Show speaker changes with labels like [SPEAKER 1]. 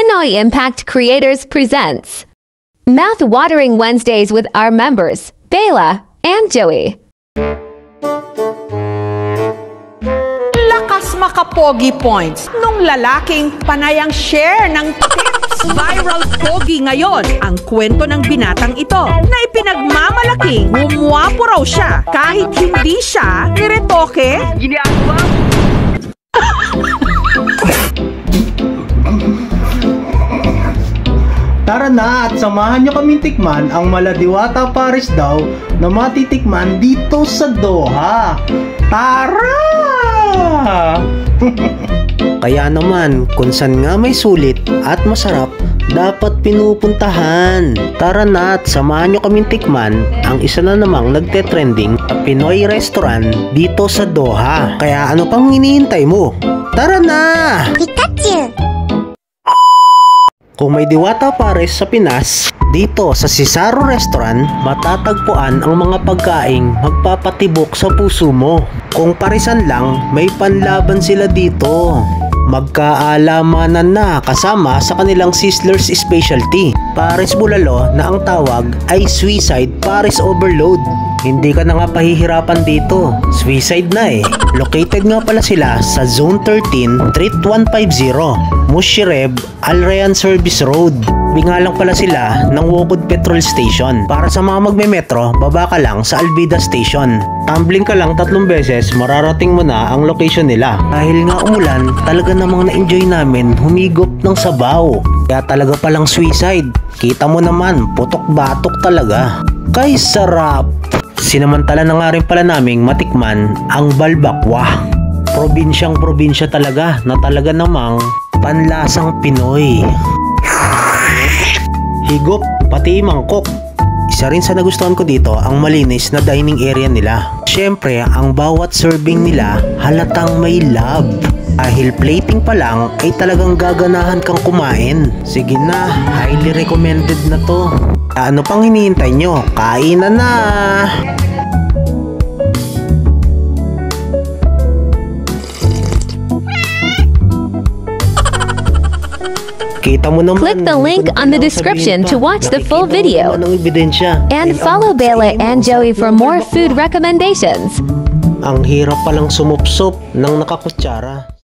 [SPEAKER 1] Pinoy Impact Creators presents Mouth-Watering Wednesdays with our members, Bella and Joey.
[SPEAKER 2] Lakas makapogi points nung lalaking panayang share ng tips. Viral pogi ngayon ang kwento ng binatang ito na ipinagmamalaking gumwapo raw siya kahit hindi siya niretoke.
[SPEAKER 3] Tara na at samahan nyo kaming tikman ang Maladiwata Pares daw na matitikman dito sa Doha. Tara! Kaya naman, kung saan nga may sulit at masarap, dapat pinupuntahan. Tara na at samahan nyo kaming tikman ang isa na namang nagte-trending na Pinoy restaurant dito sa Doha. Kaya ano pang hinihintay mo? Tara na!
[SPEAKER 4] Pikachu!
[SPEAKER 3] Kung may Diwata Pares sa Pinas, dito sa Cesaro Restaurant, matatagpuan ang mga pagkaing magpapatibok sa puso mo. Kung parisan lang, may panlaban sila dito. Magkaalamanan na kasama sa kanilang Sizzlers specialty. Pares Bulalo na ang tawag ay Suicide Pares Overload. Hindi ka na nga pahihirapan dito. Suicide na eh. Located nga pala sila sa Zone 13, Street 150, Mushireb, Al Rayyan Service Road. Binga lang pala sila ng Wokod Petrol Station. Para sa mga magme-metro, baba ka lang sa Albida Station. Tumbling ka lang 3 beses, mararating mo na ang location nila. Dahil nga umulan, talaga namang na-enjoy namin humigop ng sabaw. Kaya talaga palang suicide. Kita mo naman, putok-batok talaga. Kay sarap! Sinamantala na nga rin pala naming matikman ang balbakwa. Probinsyang probinsya talaga na talaga namang panlasang Pinoy. Higop, pati mangkok. Isa rin sa nagustuhan ko dito ang malinis na dining area nila. Siyempre, ang bawat serving nila halatang may love. Dahil plating pa lang ay talagang gaganahan kang kumain. Sige na, highly recommended na to. Ano pang hinihintay nyo? Kainan na! Kita mo naman,
[SPEAKER 1] Click the link on the description to watch the full video. And follow Bella and Joey for more food recommendations.
[SPEAKER 3] Ang hirap palang sumupsop ng nakakutsara.